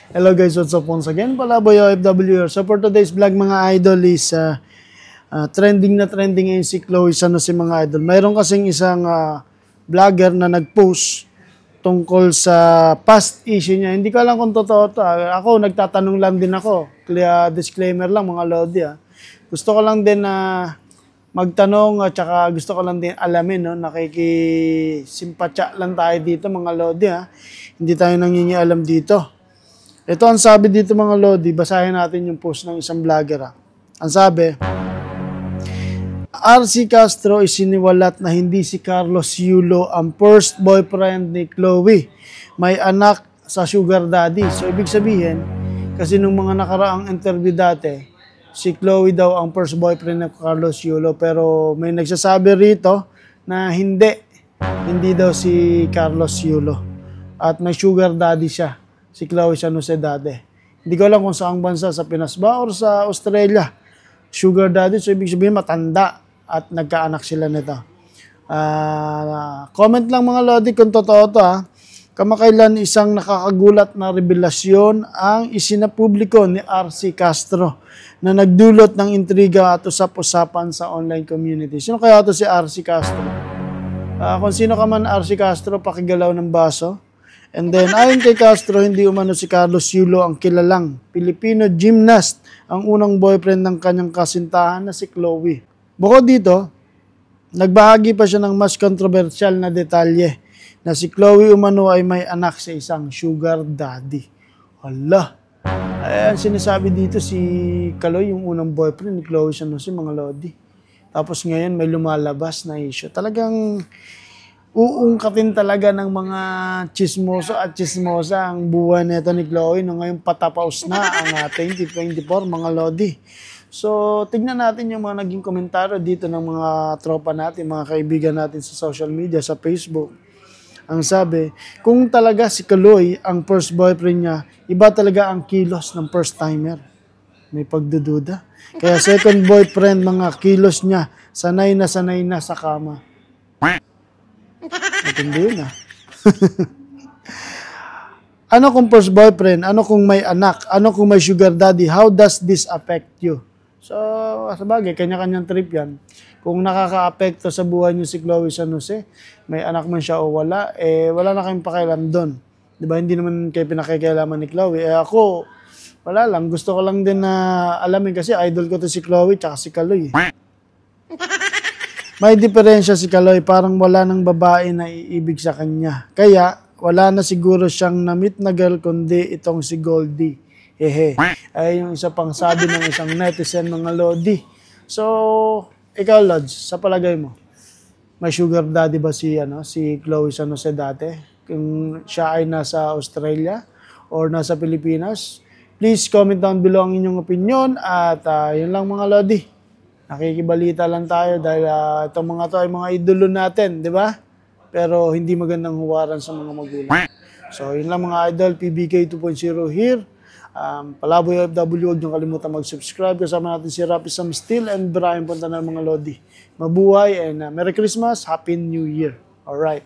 Hello guys, what's up once again? Palaboy OFW here. So for today's vlog mga idol is trending na trending ngayon si Chloe San Jose mga idol. Mayroon kasing isang vlogger na nag-post tungkol sa past issue niya. Hindi ko alam kung totoo to. Ako, nagtatanong lang din ako. Clear disclaimer lang mga lodi. Gusto ko lang din na magtanong at saka gusto ko lang din alamin. No? Nakikisimpatya lang tayo dito mga lodi. Hindi tayo nangingialam dito. Ito ang sabi dito mga lodi, basahin natin yung post ng isang vlogger. Ang sabi, RC Castro isiniwalat na hindi si Carlos Yulo ang first boyfriend ni Chloe. May anak sa sugar daddy. So ibig sabihin, kasi nung mga nakaraang interview dati, si Chloe daw ang first boyfriend ni Carlos Yulo. Pero may nagsasabi rito na hindi daw si Carlos Yulo. At may sugar daddy siya. Si Chloe San Jose dati. Hindi ko alam kung saang bansa, sa Pinas ba or sa Australia. Sugar daddy, so ibig sabihin matanda at nagkaanak sila nito. Comment lang mga lodi kung totoo to Kamakailan isang nakakagulat na revelasyon ang isinapubliko ni RC Castro na nagdulot ng intriga at usap-usapan sa online community. Sino kaya to si RC Castro? Kung sino ka man RC Castro, pakigalaw ng baso. And then, ayon kay Castro, hindi umano si Carlos Yulo ang kilalang Filipino gymnast, ang unang boyfriend ng kanyang kasintahan na si Chloe. Bukod dito, nagbahagi pa siya ng mas kontrobersyal na detalye na si Chloe umano ay may anak sa isang sugar daddy. Hala! Ayan, sinasabi dito si Chloe, yung unang boyfriend ni Chloe San Jose, mga lodi. Tapos ngayon may lumalabas na issue. Talagang uungkatin talaga ng mga chismoso at chismosa ang buhay nito ni Chloe no ngayon patapaos na ang 2024 mga lodi. So, tignan natin yung mga naging komentaryo dito ng mga tropa natin, mga kaibigan natin sa social media, sa Facebook. Ang sabi, kung talaga si Chloe ang first boyfriend niya, iba talaga ang kilos ng first timer. May pagdududa. Kaya second boyfriend, mga kilos niya, sanay na sa kama. Matindi yun Ano kung first boyfriend? Ano kung may anak? Ano kung may sugar daddy? How does this affect you? So, sabagay, kanya-kanyang trip yan. Kung nakaka-apekto sa buhay niyo si Chloe San Jose, may anak man siya o wala, wala na kayong pakialam doon. Diba? Hindi naman kayo pinakikialaman ni Chloe. Ako, wala lang. Gusto ko lang din na alamin kasi idol ko to si Chloe tsaka si Chloe. May diferensya si Chloe, parang wala ng babae na iibig sa kanya. Kaya, wala na siguro siyang na-meet na girl, kundi itong si Goldie. Ay yung isa pang sabi ng isang netizen mga lodi. So, ikaw Lods, sa palagay mo, may sugar daddy ba si Chloe San Jose dati? Kung siya ay nasa Australia or nasa Pilipinas? Please comment down below ang inyong opinion at yun lang mga lodi. Nakikibalita lang tayo dahil itong mga to ay mga idolo natin, di ba? Pero hindi magandang huwaran sa mga magulang. So, yun lang mga idol, PBK 2.0 here. Palaboy OFW, huwag niyong kalimutan mag-subscribe. Kasama natin si Rapi Sam Steel and Brian Punta ng mga lodi. Mabuhay and Merry Christmas, Happy New Year. Alright.